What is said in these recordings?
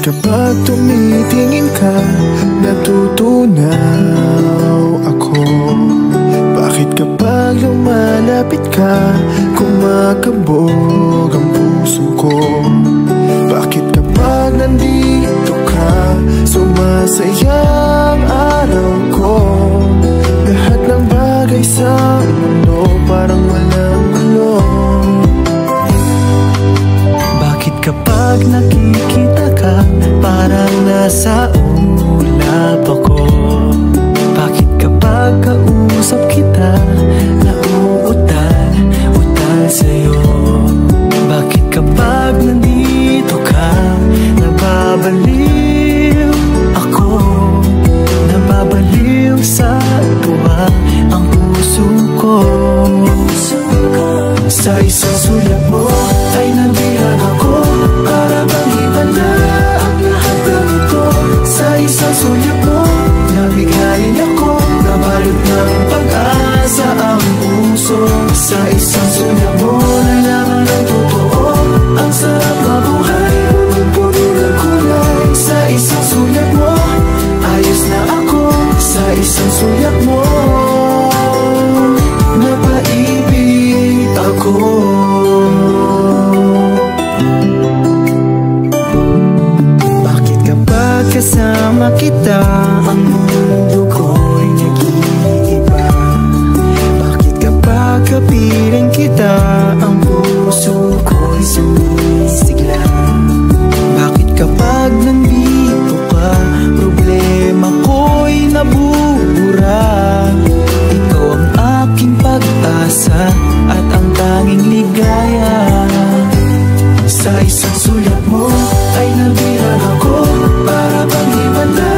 Kapag tumitingin ka, natutunaw ako. Bakit kapag lumalapit ka, kumakabog ang puso ko? Bakit kapag nandito ka, sumasaya ang araw ko? Lahat ng bagay sa mundo parang walang gulo. Bakit kapag nakikita ka, parang nasa ulap ako? Bakit kapag kausap kita, nauutal-utal sa'yo? Bakit kapag nandito ka, nababaliw ako? Nababaliw sa tuwa ang puso ko. Sa isang sulat mo ay nandiyan ako, para bang iba na ang lahat ng ito. Sa isang sulat mo, nabigayin ako, nabalot ng pag-asa ang puso. Sa isang sulat mo, nalaman ng totoo, ang sarap mabuhay, punong-puno ng kulay. Sa isang sulat mo, ayos na ako. Sa isang sulat mo, napaibig ako. Bakit kapag kasama kita, ang mundo ko'y nag-iiba? Bakit kapag kapiling kita, ang puso ko'y sumisigla? Bakit kapag nandito ka, problema ko'y nabubura? Ikaw ang aking pag-asa at ang tanging ligaya. Sa isang sulat mo ay nandiyan ako, para bang iba na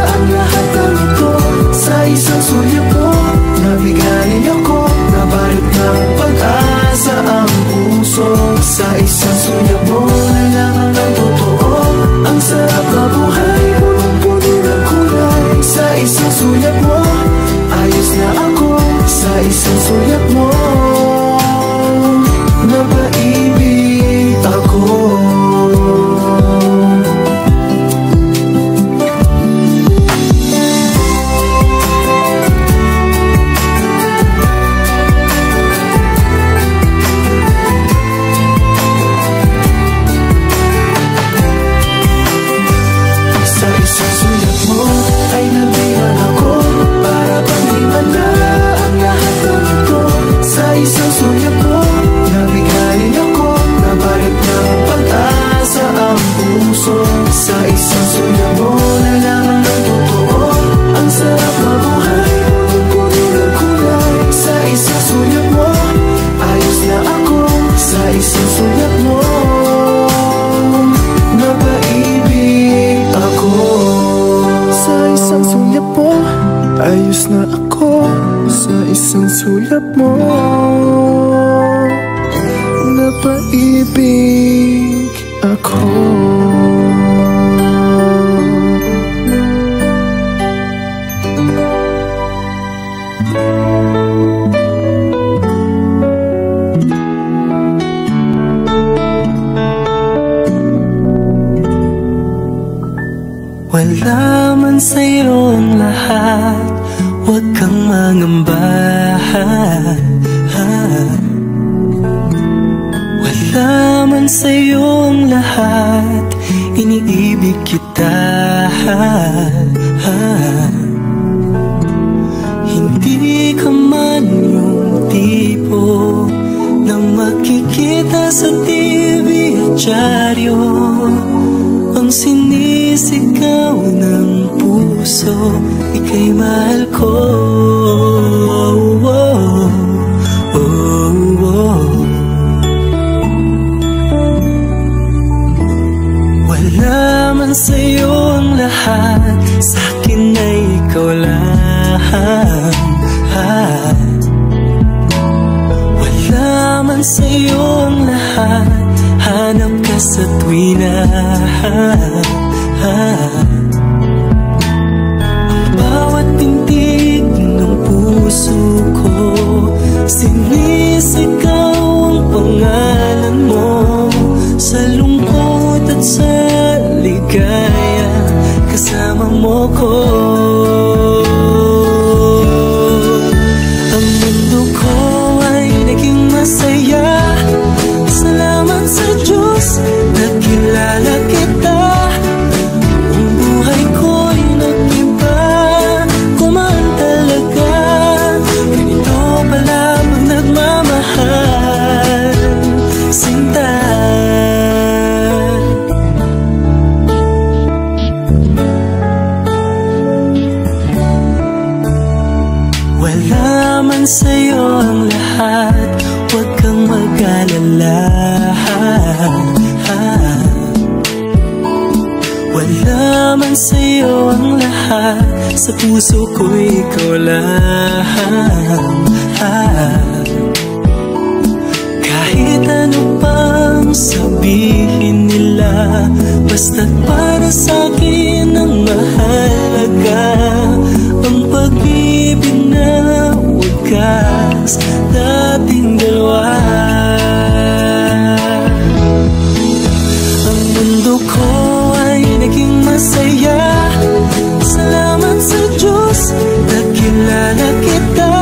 ang lahat ng ito. Sa isang sulat mo, nabigayin ako, nabalot ng pag-asa ang puso. Sa isang sulat mo, nalaman ng totoo, ang sarap na buhay, punong-puno ng kulay. Sa isang sulat mo, ayos na ako. Sa isang sulat mo, napaibig ako. Sa isang sulat mo ay nandiyan ako, para bang iba na ang lahat ng ito. Sa isang sulat mo, nabigayin ako, nabalot ng pag-asa ang puso. Sa isang sulat mo, nalaman ng totoo, ang sarap mabuhay, punong-puno ng kulay. Sa isang sulat mo, ayos na ako. Sa isang sulat mo, napaibig ako. Sa isang sulat mo, ayos na ako. Sa isang sulat mo, napaibig ako. Wala man sa'yo ang lahat, huwag kang mangamba. Wala man sa'yo ang lahat, iniibig kita. Hindi ka man yung tipo na makikita sa TV at dyaryo, ang sinisigaw ng puso, ika'y mahal ko. Wala man sa'yo ang lahat, sa'kin ay ikaw lang. Wala man sa'yo ang lahat, hanap ka sa tuwina. Ang bawat tintig ng puso ko, sinisigaw ang pangalan mo. Sa lungkot at sa ligaya, kasama mo ko. Ang mundo ko ay naging masaya. Salamat sa Diyos, nakilala kita. Ang buhay ko'y nag-iba, kumaan talaga. Ganito pala pag nagmamahal, sinta. Wala man sa'yo ang lahat, huwag kang mag-alala. Wala man sa'yo ang lahat, sa puso ko ikaw lang. Kahit ano pang sabihin nila, basta't para sa'kin ang mahalaga. Ang pag-ibig na wagas, dating dalawa. Ang mundo ko ay naging masaya. Salamat sa Diyos, nakilala kita.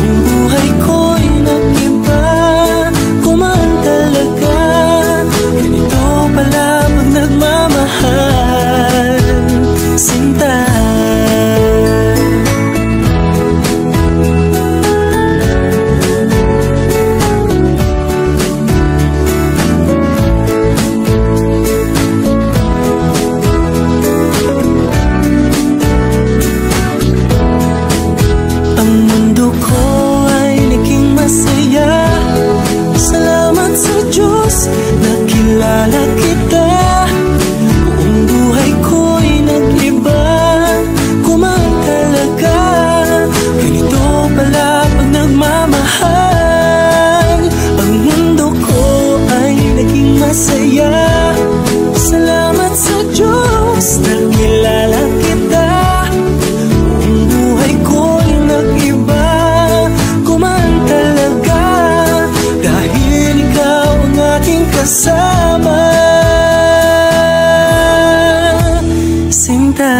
Ang buhay ko'y nag-iba, kumaan talaga. Ganito pala pag nagmamahal, sinta. Nakilala kita, buong buhay ko'y nag-iba, kumaan talaga. Ganito pala pag nagmamahal. Ang mundo ko ay naging masaya. Salamat sa Diyos, nakilala kita. Buong buhay ko'y nag-iba, kumaan talaga. Dahil ikaw ang aking kasama, sinta.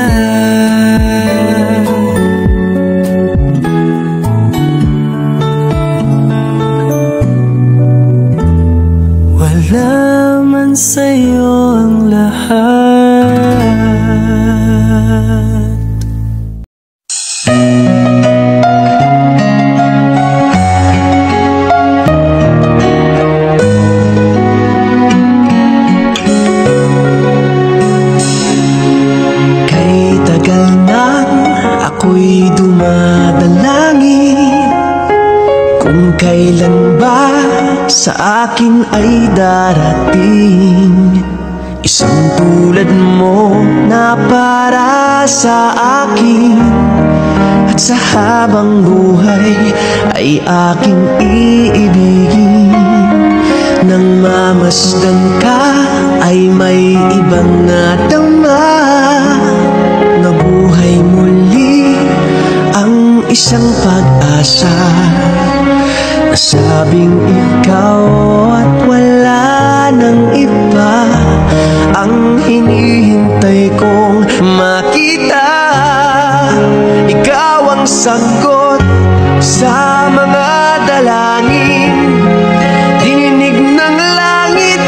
Wala man sa'yo ang lahat. Ako'y dumadalangin kung kailan ba sa akin ay darating isang tulad mo na para sa akin. At sa habang buhay ay aking iibigin. Nang mamasdan ka ay may ibang nadama, nabuhay muli ang isang pag-asa. Nasabing ikaw at wala nang iba ang hinihintay kong makita. Ikaw ang sagot sa mga dalangin. Dininig ng langit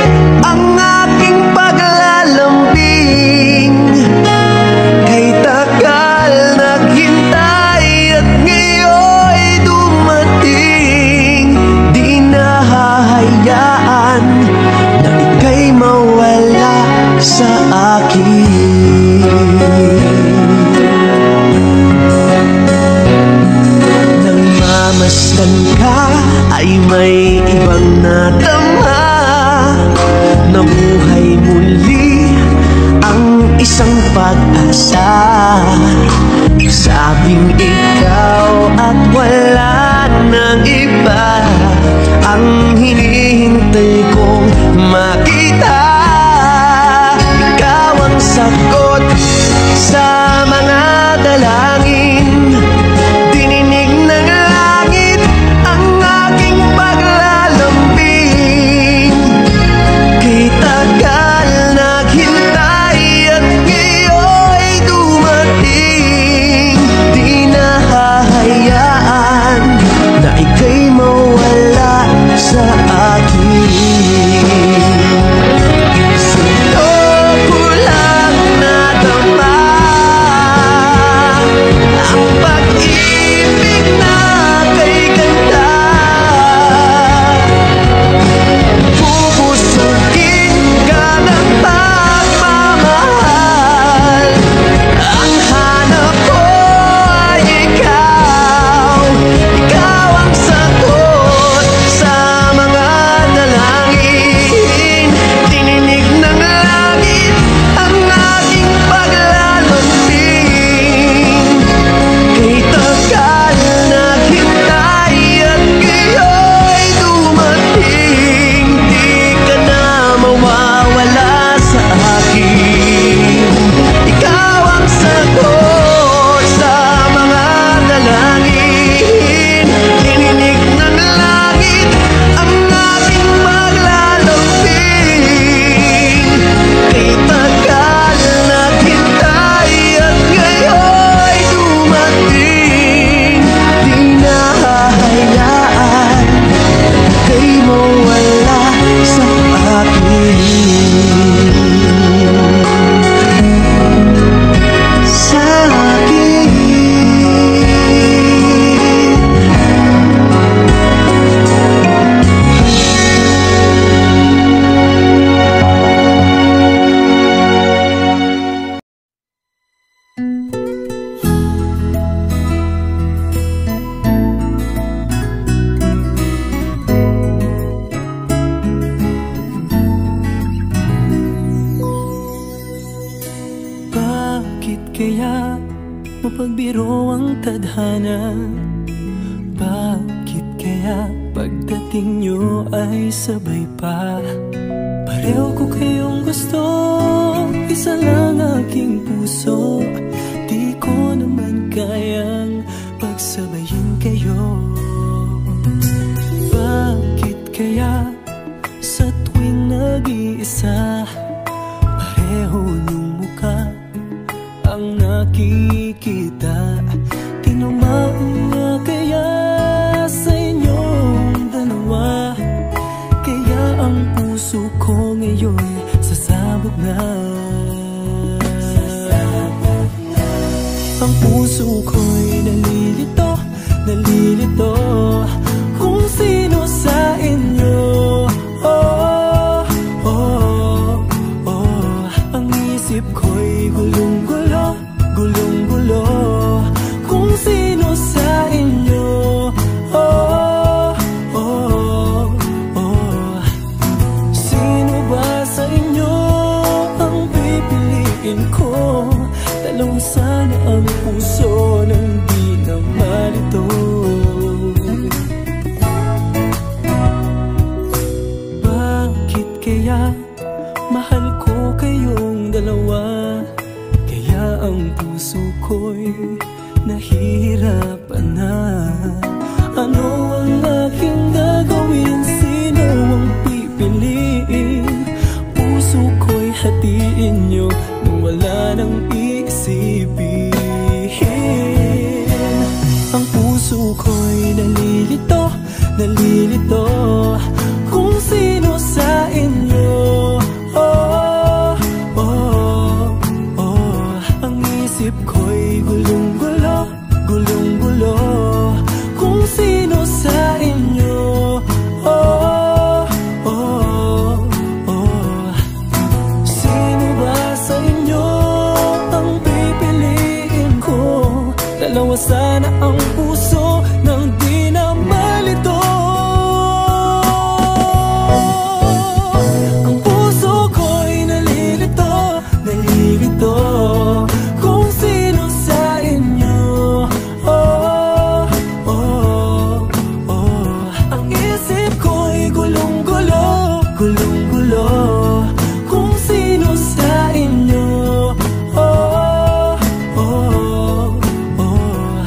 ang aking paglalambing. Kay tagal naghintay at ngayon'y dumating. Di nahahayaan na ika'y mawala sa akin. Nang mamasdan ka ay may ibang nadama, nabuhay muli ang isang pag-asa. Sabing ikaw at wala nang iba ang hinihintay kong makita. kaya mapagbiro ang tadhana? Bakit kaya pagdating nyo ay sabay pa? Pareho ko kayong gusto, isa lang aking puso. Di ko naman kayang pagsabayin kayo. Bakit kaya sa tuwing nag-iisa, pareho niyong mukha ang nakikita? Tinumaan nga kaya sa inyong dalawa, kaya ang puso ko ngayon sasabog na. Ang puso ko'y nalilito, nalilito kung sino sa inyo. Oh, oh, oh. Ang isip ko'y gulong-gulo, gulong-gulo kung sino sa inyo. Oh, oh, oh. Sino ba sa inyo ang pipiliin ko? Dalawang sana ang puso nang di na malito. Bakit kaya mahal ko kayong dalawa, kaya ang puso ko'y nahihirapan na? Ano ang aking gagawin? Sino ang pipiliin? Puso ko'y hatiin nyo nang wala nang iisipin. Ang puso ko'y nalilito, nalilito kung sino sa inyo. Oh, oh, oh. Ang isip ko'y gulong-gulo, gulong-gulo kung sino sa inyo. Oh, oh, oh. Sino ba sa inyo ang pipiliin ko? Dalawa sana ang puso nang di na malito. Ang puso ko'y nalilito, nalilito kung sino sa inyo. Oh, oh, oh. Ang isip ko'y gulong-gulo, gulong-gulo kung sino sa inyo. Oh, oh, oh.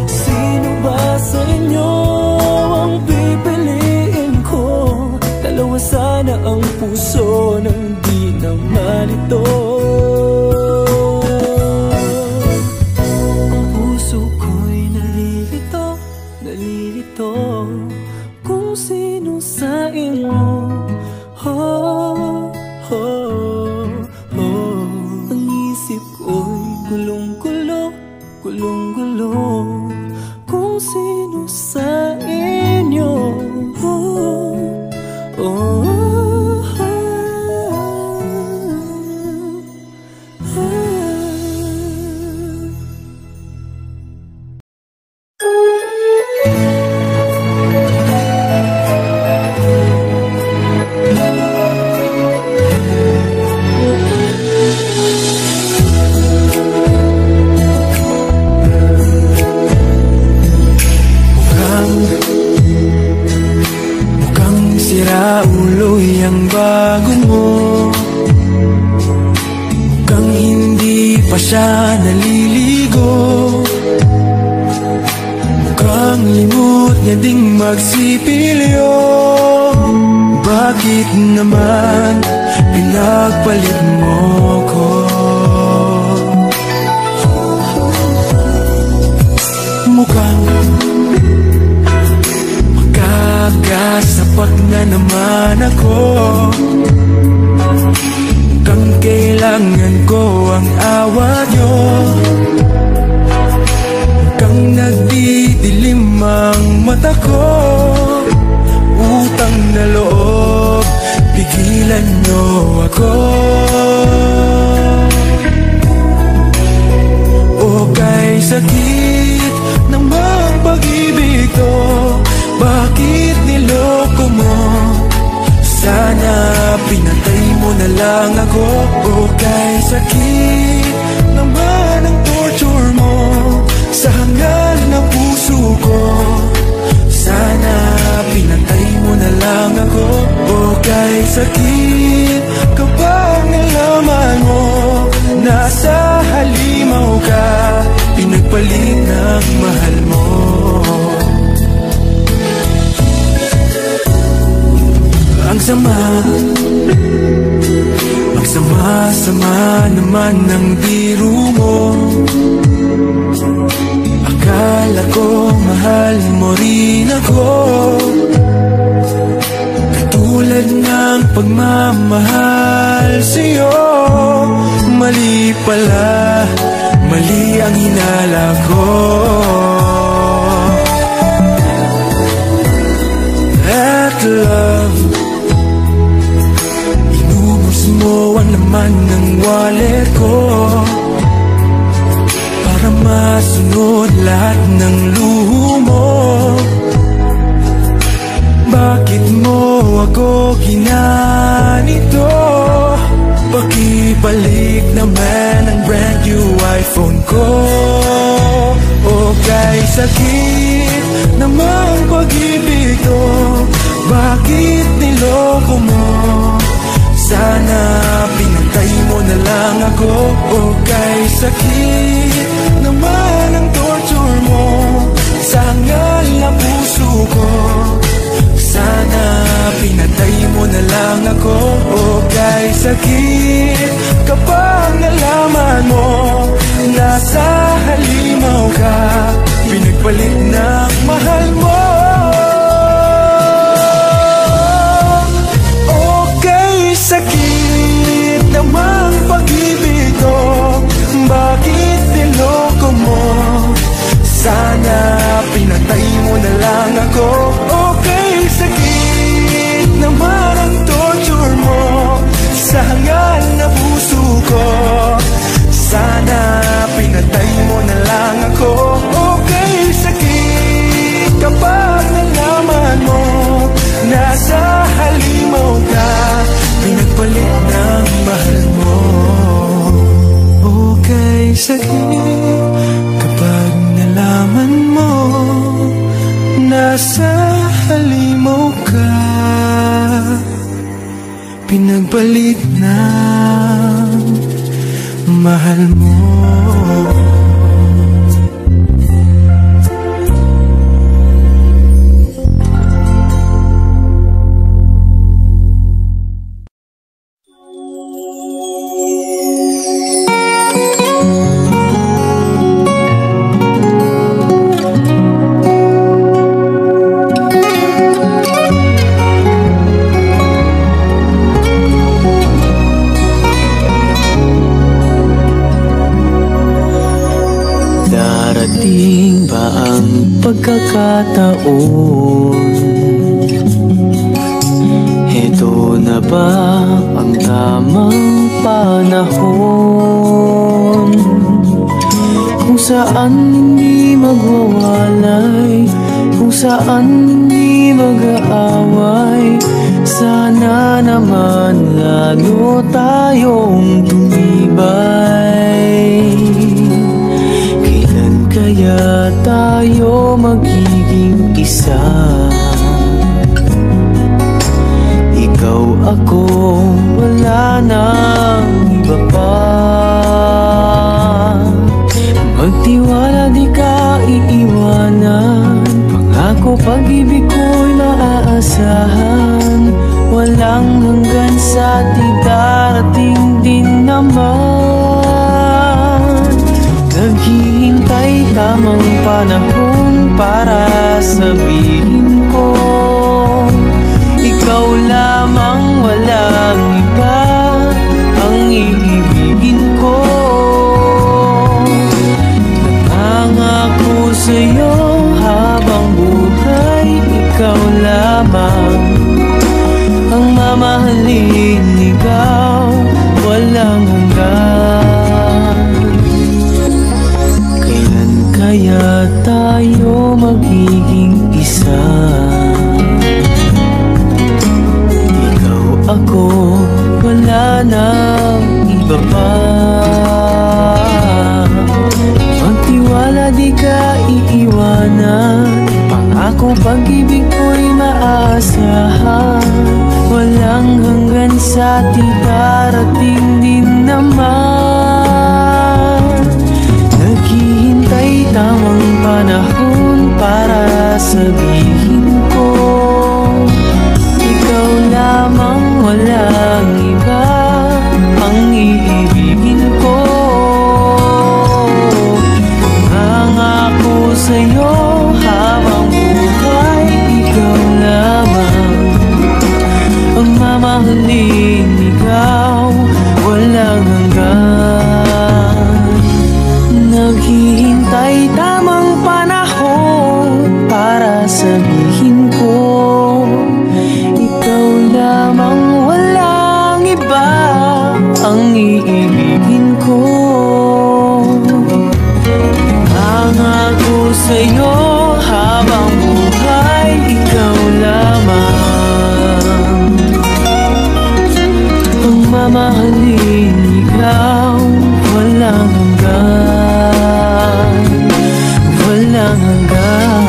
Sino ba sa inyo ang pipiliin ko? Dalawa sana ang puso nang di na malito. Ang puso ko'y nalilito, nalilito kung sino sa inyo. Oh, oh, oh. Ang isip ko'y gulong-gulo, gulong-gulo kung sino sa inyo. Oh, oh, ulo'y ang bago mo, mukhang hindi pa siya naliligo, mukhang limot niya ding magsipilyo. Bakit naman pinagpalit mo ko? Mukhang sapat na naman ako, mukhang kailangan ko ang awa nyo, mukhang nagdidilim ang mata ko. Utang na loob, pigilan nyo ako. O kay sakit ng mga pag-ibig to, bakit niloko mo? Sana pinatay mo na lang ako. O kay sakit ng mga puso ko. Sana pinatay mo na lang ako. O kay sakit kapag nalaman mo nasa halimaw ka, pinagpalit ng mahal mo. Ang sama naman ng biro mo. Akala ko mahal mo rin ako, katulad ng pagmamahal sa'yo. Mali pala, mali ang hinala ko. That love, inubos mo ang laman ng wallet ko para masunod lahat ng luho mo. Bakit mo ako ginanito? Pakibalik naman ang brand new iPhone ko. O kay sakit namang pag-ibig to, bakit niloko mo? Sana pinatay mo na lang ako. O kay sakit naman ang torture mo sa hangal na puso ko. Sana pinatay mo na lang ako. O kay sakit kapag nalaman mo nasa halimaw ka, pinagpalit ng mahal mo. Sakit namang pag-ibig ko, bakit niloko mo? Sana pinatay mo na lang ako. Okay, sakit naman ang torture mo sa hangal na puso ko. Sana pinatay mo na lang ako. Okay, sakit kapag nalaman mo nasa halimaw ka, pinagpalit ng mahal mo. Okay, sakit kapag nalaman mo nasa halimaw ka, pinagpalit ng mahal mo. Pagkakataon, heto na ba ang tamang panahon kung saan hindi magwawalay, kung saan hindi mag-aaway? Sana naman lalo tayong tumibay. Kaya tayo magiging isa, ikaw ako, wala nang iba pa. Magtiwala, di ka iiwanan, pangako pag-ibig ko'y maaasahan. Walang hanggan sa di darating din naman. Naghihintay tamang panahon para sabihin ko, ikaw lamang, walang iba ang iibigin ko. Nangako sa'yo habang buhay, ikaw lamang ang mamahalin, ikaw walang hanggan. Kaya tayo magiging isa, ikaw ako, wala nang iba pa. Magtiwala, di ka iiwanan, Pangako pag-ibig ko'y maasahan, walang hanggan sa ating darating din naman. Naghihintay tamang panahon para sabihin ko, ikaw lamang, walang iba ang iibigin ko. Nangako sa'yo habang buhay, ikaw lamang ang mamahalin, ikaw walang hanggan. Naghihintay tamang panahon para sabihin ko, ikaw lamang, walang iba ang iibigin ko. Nangako sa'yo habang buhay, ikaw lamang ang mamahalin, ikaw walang hanggan, walang hanggan.